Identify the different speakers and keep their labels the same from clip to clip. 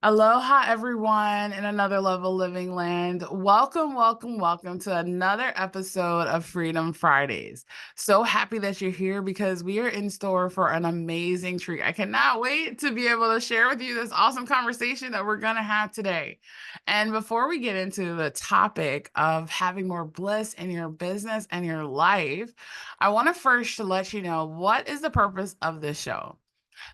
Speaker 1: Aloha, everyone, in another level living land. Welcome, welcome, welcome to another episode of Freedom Fridays. So happy that you're here because we are in store for an amazing treat. I cannot wait to be able to share with you this awesome conversation that we're going to have today. And before we get into the topic of having more bliss in your business and your life, I want to first let you know what is the purpose of this show.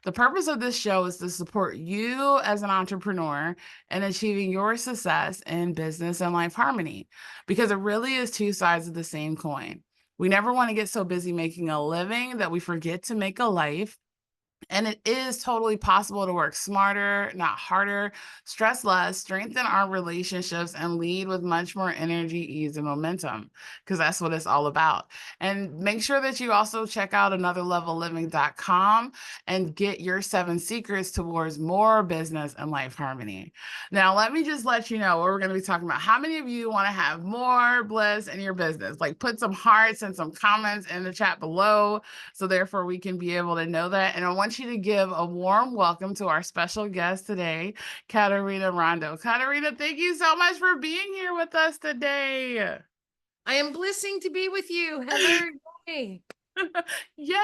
Speaker 1: The purpose of this show is to support you as an entrepreneur in achieving your success in business and life harmony, because it really is two sides of the same coin. We never want to get so busy making a living that we forget to make a life. And it is totally possible to work smarter, not harder, stress less, strengthen our relationships, and lead with much more energy, ease, and momentum, because that's what it's all about. And make sure that you also check out anotherlevelliving.com and get your 7 secrets towards more business and life harmony. Now, let me just let you know what we're going to be talking about. How many of you want to have more bliss in your business? Like, put some hearts and some comments in the chat below so therefore we can be able to know that. And I want you to give a warm welcome to our special guest today, Caterina Rando. Caterina, thank you so much for being here with us today.
Speaker 2: I am blessing to be with you, Heather. Yay.
Speaker 1: Yay!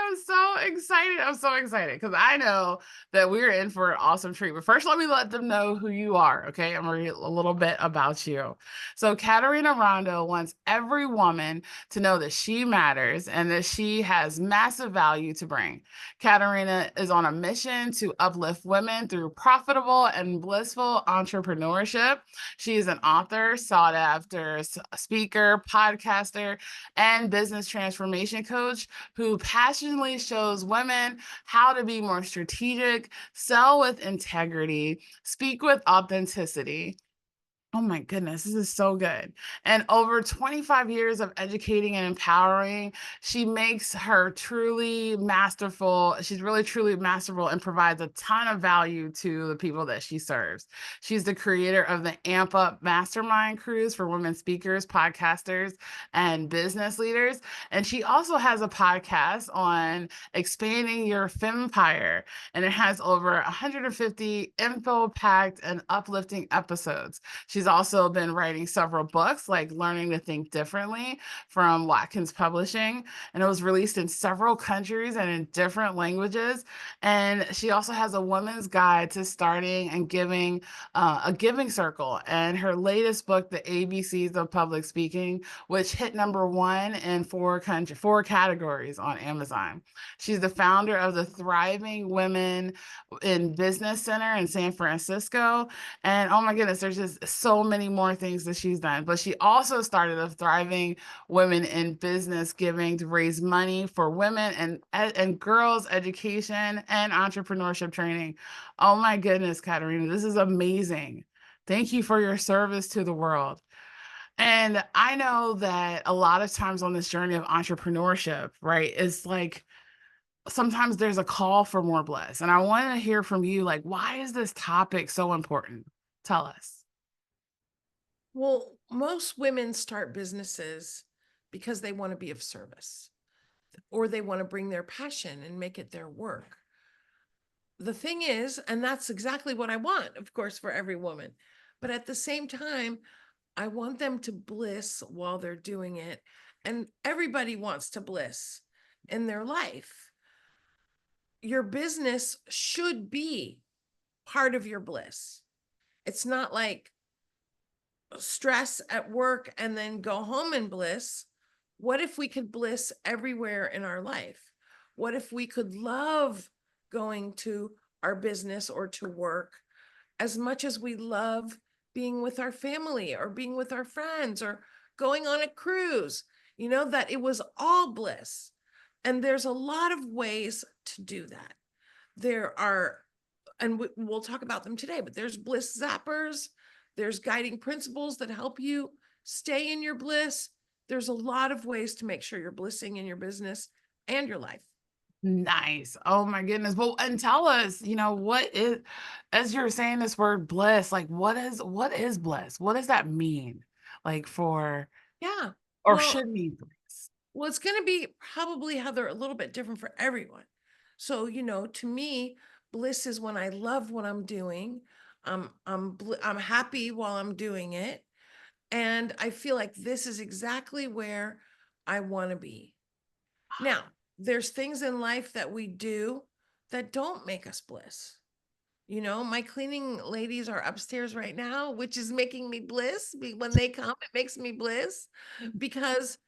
Speaker 1: I'm so excited. I'm so excited because I know that we're in for an awesome treat. But first, let me let them know who you are. Okay. I'm going to read a little bit about you. So, Caterina Rondo wants every woman to know that she matters and that she has massive value to bring. Caterina is on a mission to uplift women through profitable and blissful entrepreneurship. She is an author, sought after speaker, podcaster, and business transformation coach who passionately shows women how to be more strategic, sell with integrity, speak with authenticity. Oh my goodness, this is so good. And over 25 years of educating and empowering, she makes her truly masterful. She's really truly masterful and provides a ton of value to the people that she serves. She's the creator of the Amp Up Mastermind Cruise for women speakers, podcasters, and business leaders. And she also has a podcast on expanding your empire, and it has over 150 info-packed and uplifting episodes. She's also been writing several books like Learning to Think Differently from Watkins Publishing, and it was released in several countries and in different languages. And she also has a women's guide to starting and giving a giving circle. And her latest book, The ABCs of Public Speaking, which hit #1 in four categories on Amazon. She's the founder of the Thriving Women in Business Center in San Francisco. And oh my goodness, there's just so many more things that she's done. But she also started a Thriving Women in Business Giving to raise money for women and girls education and entrepreneurship training. Oh my goodness, Caterina, this is amazing. Thank you for your service to the world. And I know that a lot of times on this journey of entrepreneurship, right, it's like sometimes there's a call for more bliss. And I want to hear from you, like, why is this topic so important? Tell us.
Speaker 2: Well, most women start businesses because they want to be of service or they want to bring their passion and make it their work. The thing is, and that's exactly what I want, of course, for every woman. But at the same time, I want them to bliss while they're doing it. And everybody wants to bliss in their life. Your business should be part of your bliss. It's not like stress at work and then go home and bliss. What if we could bliss everywhere in our life? What if we could love going to our business or to work as much as we love being with our family or being with our friends or going on a cruise? You know, that it was all bliss. And there's a lot of ways to do that. There are, and we'll talk about them today, but there's bliss zappers, there's guiding principles that help you stay in your bliss. There's a lot of ways to make sure you're blissing in your business and your life.
Speaker 1: Nice. Oh my goodness. Well, and tell us, what is, as you're saying this word bliss, like what is bliss? What does that mean? Like for,
Speaker 2: Yeah.
Speaker 1: or
Speaker 2: Well,
Speaker 1: should mean for us?
Speaker 2: well, it's going to be probably how they're a little bit different for everyone. So, to me, Bliss is when I love what I'm doing. I'm happy while I'm doing it. And I feel like this is exactly where I want to be. Now, there's things in life that we do that don't make us bliss. You know, my cleaning ladies are upstairs right now, which is making me bliss. When they come, it makes me bliss because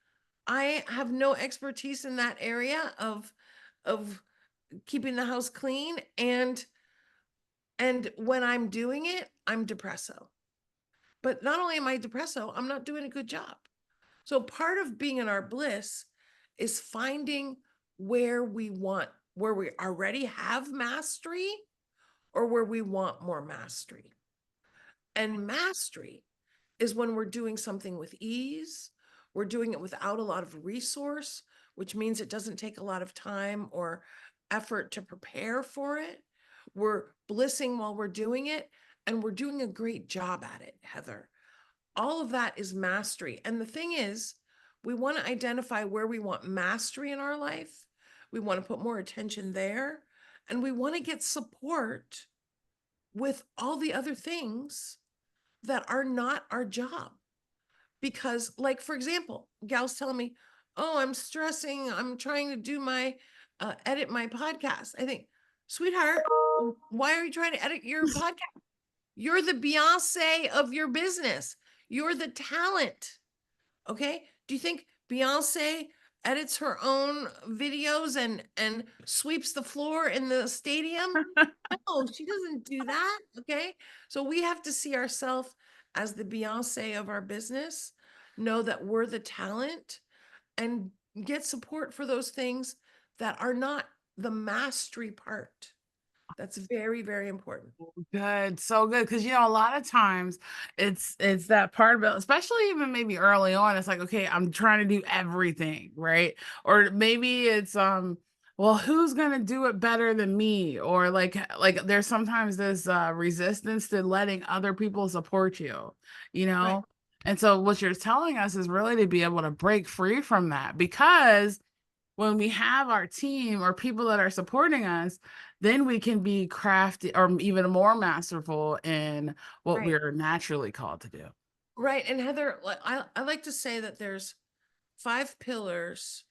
Speaker 2: I have no expertise in that area of keeping the house clean, and when I'm doing it, I'm depresso. But not only am I depresso, I'm not doing a good job. So part of being in our bliss is finding where we already have mastery or where we want more mastery. And mastery is when we're doing something with ease, we're doing it without a lot of resource, which means it doesn't take a lot of time or effort to prepare for it. We're blissing while we're doing it, and we're doing a great job at it, Heather. All of that is mastery. And the thing is, we want to identify where we want mastery in our life. We want to put more attention there, and we want to get support with all the other things that are not our job. Because, like, for example, gals telling me, oh, I'm stressing, I'm trying to do my edit my podcast. I think, sweetheart, why are you trying to edit your podcast? You're the Beyonce of your business. You're the talent. Okay. Do you think Beyonce edits her own videos and sweeps the floor in the stadium? No, she doesn't do that. Okay. So we have to see ourselves as the Beyonce of our business, know that we're the talent, and get support for those things that are not the mastery part. That's very, very important.
Speaker 1: Good, so good. Because a lot of times it's that part about, especially even maybe early on, it's like, okay, I'm trying to do everything, right? Or maybe it's well, who's gonna do it better than me? Or like there's sometimes this resistance to letting other people support you, you
Speaker 2: Right.
Speaker 1: know? And so what you're telling us is really to be able to break free from that, because when we have our team or people that are supporting us, then we can be crafty or even more masterful in what
Speaker 2: Right.
Speaker 1: we're naturally called to do.
Speaker 2: Right. And Heather, I like to say that there's 5 pillars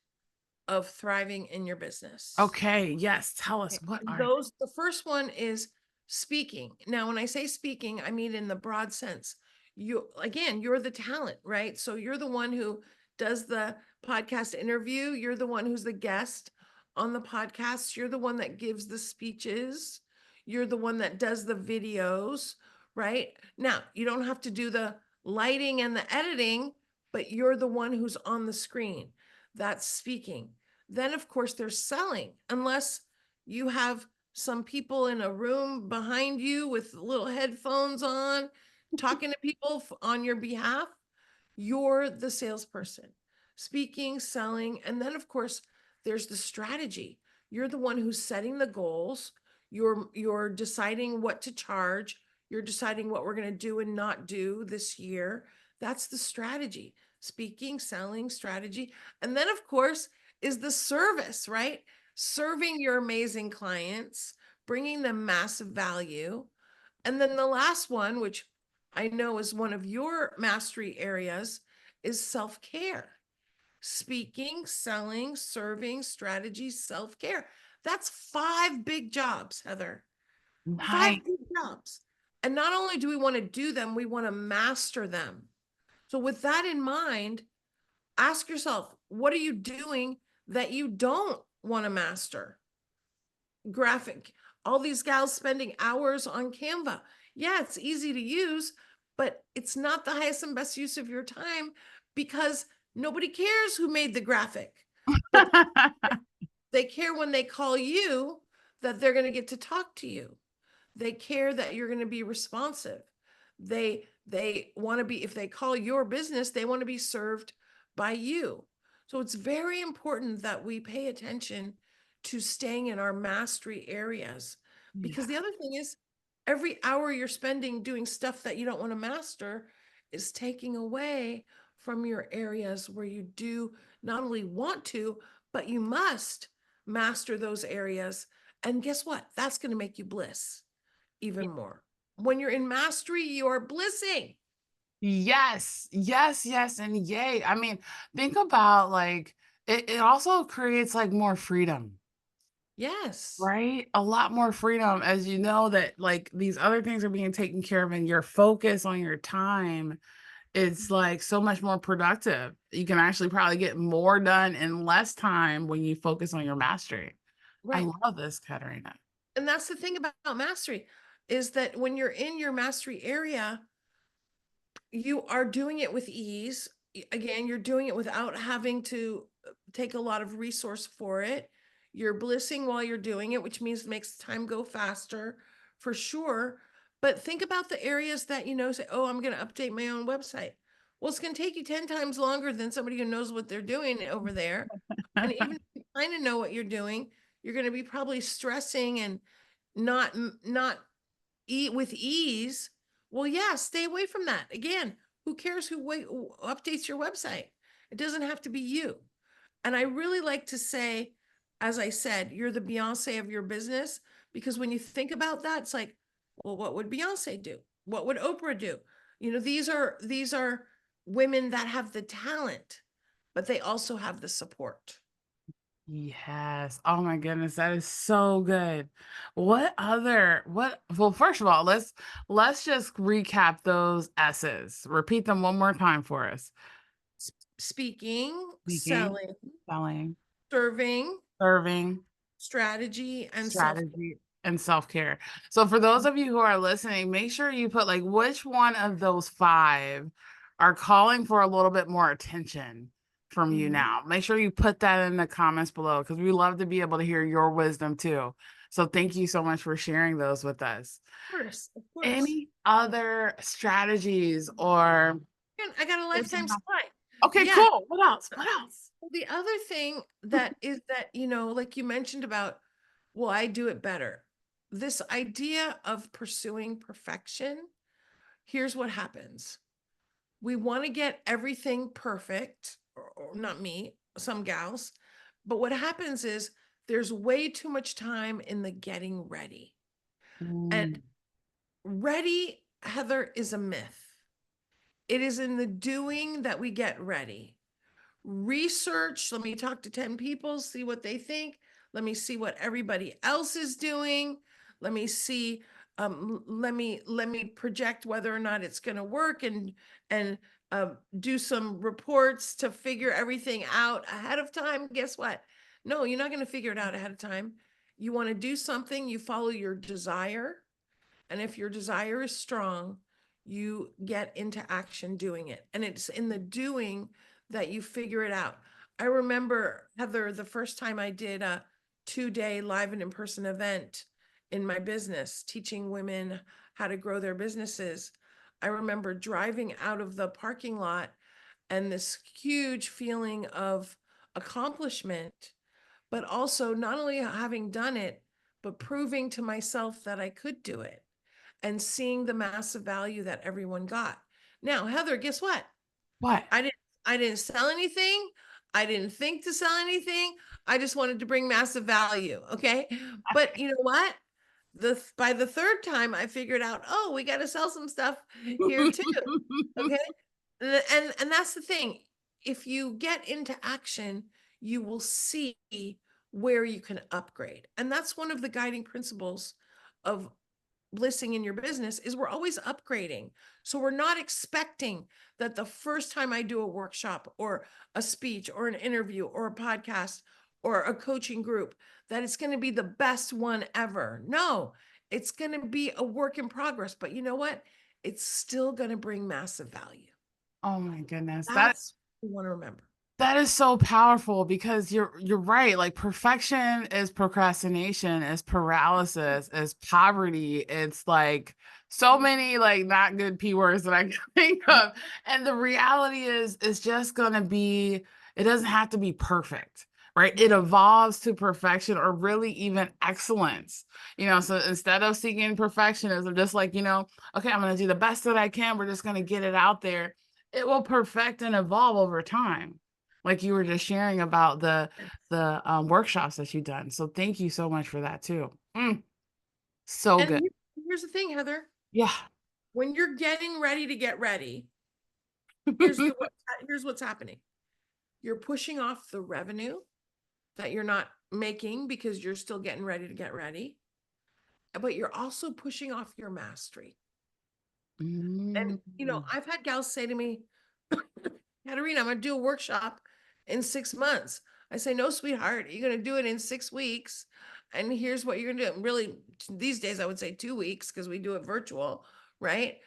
Speaker 2: of thriving in your business.
Speaker 1: Okay, yes, tell us
Speaker 2: Okay.
Speaker 1: what
Speaker 2: And
Speaker 1: are
Speaker 2: the first one is speaking. Now, when I say speaking, I mean in the broad sense. You're the talent, right? So you're the one who does the podcast interview. You're the one who's the guest on the podcast. You're the one that gives the speeches. You're the one that does the videos, right? Now, you don't have to do the lighting and the editing, but you're the one who's on the screen. That's speaking. Then, of course, there's selling, unless you have some people in a room behind you with little headphones on, talking to people on your behalf. You're the salesperson, speaking, selling. And then, of course, there's the strategy. You're the one who's setting the goals. You're deciding what to charge. You're deciding what we're going to do and not do this year. That's the strategy. Speaking, selling, strategy. And then, of course, is the service, right? Serving your amazing clients, bringing them massive value. And then the last one, which I know is one of your mastery areas, is self care. Speaking, selling, serving, strategy, self care. That's 5 big jobs, Heather. 5
Speaker 1: nice.
Speaker 2: big jobs. And not only do we want to do them, we want to master them. So, with that in mind, ask yourself, what are you doing that you don't want to master? Graphic, all these gals spending hours on Canva. Yeah, it's easy to use, but it's not the highest and best use of your time because nobody cares who made the graphic. But they care when they call you that they're going to get to talk to you. They care that you're going to be responsive. They want to be, if they call your business, they want to be served by you. So it's very important that we pay attention to staying in our mastery areas, because
Speaker 1: Yeah.
Speaker 2: the other thing is every hour you're spending doing stuff that you don't want to master is taking away from your areas where you do not only want to, but you must master those areas And guess what? That's going to make you bliss even more. When you're in mastery, you are blissing.
Speaker 1: Yes, yes, yes, and yay. I mean, think about like it also creates like more freedom,
Speaker 2: Yes.
Speaker 1: right? A lot more freedom as you know that like these other things are being taken care of and your focus on your time, it's like so much more productive. You can actually probably get more done in less time when you focus on your mastery. I
Speaker 2: Right.
Speaker 1: love this, Katerina.
Speaker 2: And that's the thing about mastery is that when you're in your mastery area, you are doing it with ease. Again, you're doing it without having to take a lot of resource for it. You're blissing while you're doing it, which means it makes time go faster for sure. But think about the areas that, say, oh, I'm going to update my own website. Well, it's going to take you 10 times longer than somebody who knows what they're doing over there. And even if you kind of know what you're doing, you're going to be probably stressing and not eat with ease. Well, yeah, stay away from that. Again, who cares who updates your website? It doesn't have to be you. And I really like to say, as I said, you're the Beyonce of your business, because when you think about that, it's like, well, what would Beyonce do? What would Oprah do? These are women that have the talent, but they also have the support.
Speaker 1: Yes. Oh my goodness, that is so good. Well, first of all, let's just recap those S's. Repeat them one more time for us.
Speaker 2: Speaking,
Speaker 1: Speaking,
Speaker 2: selling,
Speaker 1: selling,
Speaker 2: serving,
Speaker 1: serving,
Speaker 2: strategy, and self.
Speaker 1: strategy, and self-care. So for those of you who are listening, make sure you put like which one of those five are calling for a little bit more attention from you
Speaker 2: Mhm.
Speaker 1: now. Make sure you put that in the comments below because we love to be able to hear your wisdom too. So thank you so much for sharing those with us.
Speaker 2: Of course.
Speaker 1: Any other strategies or
Speaker 2: And I got a lifetime supply.
Speaker 1: okay,
Speaker 2: Yeah.
Speaker 1: cool. What else? What else?
Speaker 2: The other thing that is that, like you mentioned about, well, I do it better. This idea of pursuing perfection, here's what happens. We want to get everything perfect, or not me, some gals. But what happens is there's way too much time in the getting ready. And
Speaker 1: Mm,
Speaker 2: ready, Heather, is a myth. It is in the doing that we get ready. Research, let me talk to 10 people, see what they think. Let me see what everybody else is doing. Let me see, let me project whether or not it's going to work, and do some reports to figure everything out ahead of time. Guess what? No, you're not going to figure it out ahead of time. You want to do something, you follow your desire, and if your desire is strong, you get into action doing it. And it's in the doing that you figure it out. I remember, Heather, the first time I did a 2-day live and in-person event in my business, teaching women how to grow their businesses. I remember driving out of the parking lot and this huge feeling of accomplishment, but also not only having done it, but proving to myself that I could do it and seeing the massive value that everyone got. Now, Heather, guess what?
Speaker 1: what?
Speaker 2: I didn't I didn't sell anything. I didn't think to sell anything. I just wanted to bring massive value, okay? But you know what? By the third time I figured out, oh, we got to sell some stuff here too, okay? And that's the thing. If you get into action, you will see where you can upgrade. And that's one of the guiding principles of blissing in your business is we're always upgrading. So we're not expecting that the first time I do a workshop or a speech or an interview or a podcast or a coaching group that it's going to be the best one ever. No, it's going to be a work in progress, but you know what? It's still going to bring massive value.
Speaker 1: Oh my goodness.
Speaker 2: That's what we want to remember.
Speaker 1: That is so powerful because you're right. Like perfection is procrastination, is paralysis, is poverty. It's like so many like not good P words that I can think of. And the reality is it's just gonna be, it doesn't have to be perfect, right? It evolves to perfection or really even excellence. So instead of seeking perfectionism, just like, okay, I'm gonna do the best that I can. We're just gonna get it out there. It will perfect and evolve over time. like you were just sharing about the workshops that you've done. So thank you so much for that too. So
Speaker 2: And
Speaker 1: good.
Speaker 2: here's the thing, Heather,
Speaker 1: Yeah.
Speaker 2: when you're getting ready to get ready, here's what's happening. You're pushing off the revenue that you're not making because you're still getting ready to get ready, but you're also pushing off your mastery. And
Speaker 1: Mm.
Speaker 2: I've had gals say to me, Caterina, I'm going to do a workshop in 6 months. I say, no, sweetheart, you're going to do it in 6 weeks. And here's what you're going to do. Really, these days, I would say 2 weeks because we do it virtual, right?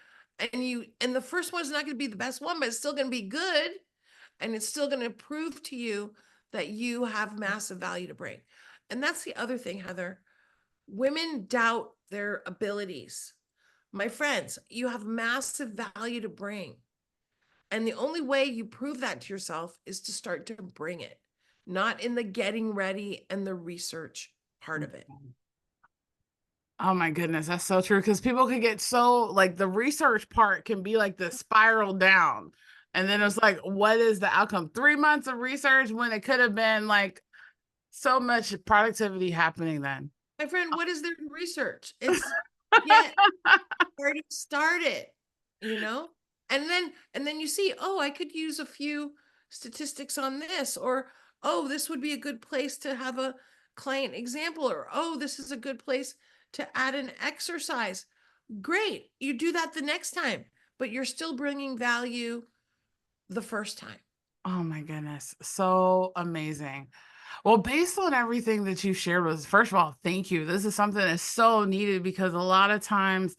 Speaker 2: And the first one's not going to be the best one, but it's still going to be good. And it's still going to prove to you that you have massive value to bring. And that's the other thing, Heather. Women doubt their abilities. My friends, you have massive value to bring. And the only way you prove that to yourself is to start to bring it, not in the getting ready and the research part of it.
Speaker 1: Oh my goodness, that's so true. Because people can get so like the research part can be like the spiral down. And then it's like, what is the outcome? 3 months of research when it could have been like so much productivity happening then.
Speaker 2: My friend, what is there in research? It's get already started, you know? And then you see, oh, I could use a few statistics on this, or oh, this would be a good place to have a client example, or oh, this is a good place to add an exercise. Great. You do that the next time, but you're still bringing value the first time.
Speaker 1: Oh my goodness, so amazing. Well, based on everything that you shared was, first of all, thank you. This is something that's so needed because a lot of times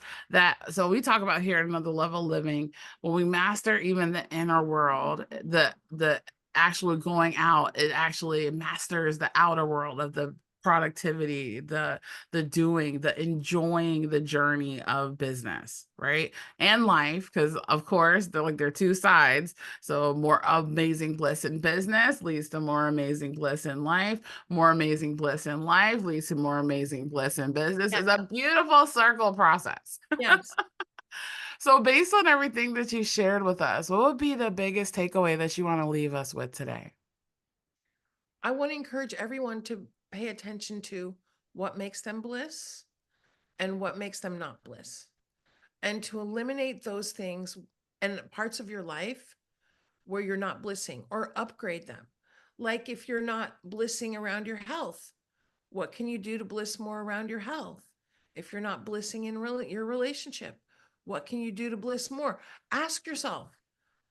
Speaker 1: so we talk about here at Another Level Living, when we master even the inner world, the actually going out, it actually masters the outer world of the productivity, the doing, the enjoying the journey of business, right? And life, because of course they're two sides. So more amazing bliss in business leads to more amazing bliss in life. More amazing bliss in life leads to more amazing bliss in business.
Speaker 2: Yeah.
Speaker 1: It's a beautiful circle process.
Speaker 2: Yes.
Speaker 1: So based on everything that you shared with us, what would be the biggest takeaway that you want to leave us with today?
Speaker 2: I want to encourage everyone to pay attention to what makes them bliss and what makes them not bliss, and to eliminate those things and parts of your life where you're not blissing, or upgrade them. Like if you're not blissing around your health, what can you do to bliss more around your health? If you're not blissing in your relationship, what can you do to bliss more? Ask yourself,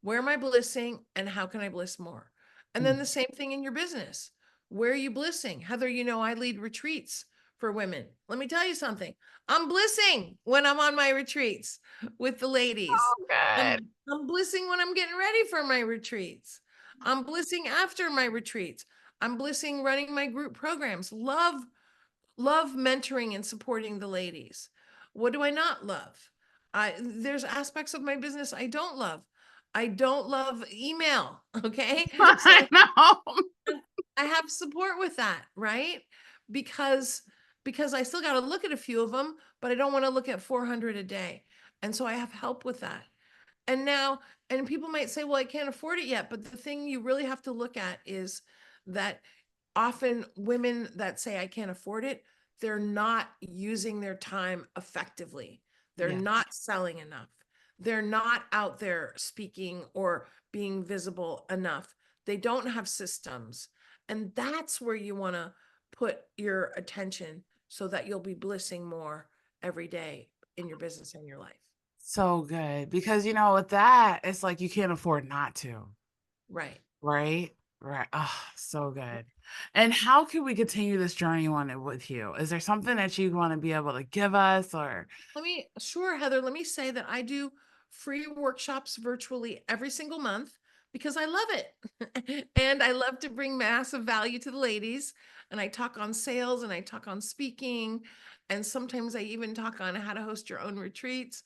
Speaker 2: where am I blissing and how can I bliss more? And then the same thing in your business. Where are you blissing? Heather, I lead retreats for women. Let me tell you something. I'm blissing when I'm on my retreats with the ladies.
Speaker 1: Oh, good.
Speaker 2: I'm blissing when I'm getting ready for my retreats. I'm blissing after my retreats. I'm blissing running my group programs. Love mentoring and supporting the ladies. What do I not love? There's aspects of my business I don't love. I don't love email. Okay.
Speaker 1: I
Speaker 2: So
Speaker 1: know.
Speaker 2: I have support with that, right? Because I still got to look at a few of them, but I don't want to look at 400 a day. And so I have help with that. And people might say, well, I can't afford it yet. But the thing you really have to look at is that often women that say I can't afford it, they're not using their time effectively. They're
Speaker 1: Yeah.
Speaker 2: not selling enough. They're not out there speaking or being visible enough. They don't have systems. And that's where you want to put your attention so that you'll be blissing more every day in your business and your life.
Speaker 1: So good. Because with that, it's like you can't afford not to.
Speaker 2: Right.
Speaker 1: Right? Right. Oh, so good. And how can we continue this journey on it with you? Is there something that you want to be able to give us or
Speaker 2: Sure, Heather, let me say that I do free workshops virtually every single month because I love it. And I love to bring massive value to the ladies. And I talk on sales and I talk on speaking. And sometimes I even talk on how to host your own retreats.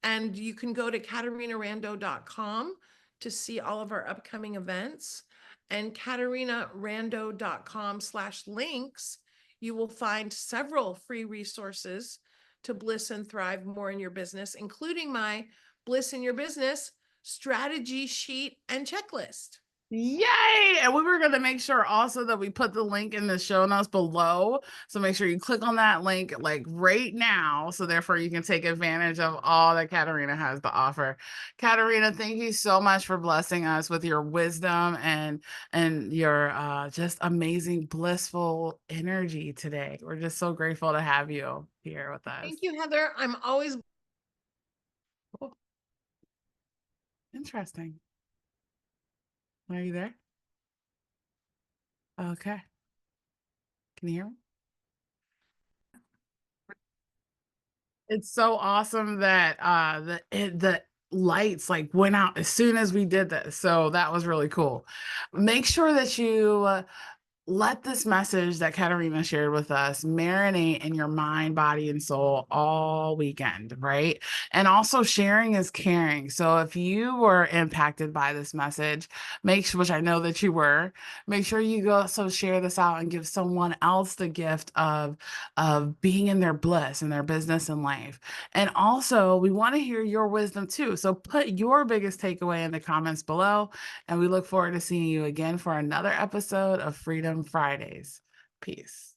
Speaker 2: And you can go to CaterinaRando.com to see all of our upcoming events. And CaterinaRando.com/links, you will find several free resources to bliss and thrive more in your business, including my Bliss in Your Business strategy sheet and checklist.
Speaker 1: Yay! And we were going to make sure also that we put the link in the show notes below. So make sure you click on that link like right now. So therefore you can take advantage of all that Caterina has to offer. Caterina, thank you so much for blessing us with your wisdom and your just amazing blissful energy today. We're just so grateful to have you here with us.
Speaker 2: Thank you, Heather. I'm always
Speaker 1: Cool. Interesting. Are you there? Okay. Can you hear me? It's so awesome that the lights like went out as soon as we did this. So that was really cool. Make sure that you let this message that Caterina shared with us marinate in your mind, body, and soul all weekend, right? And also sharing is caring. So if you were impacted by this message, make sure, which I know that you were, make sure you go so share this out and give someone else the gift of being in their bliss in their business and life. And also, we want to hear your wisdom too. So put your biggest takeaway in the comments below. And we look forward to seeing you again for another episode of Freedom Fridays. Peace.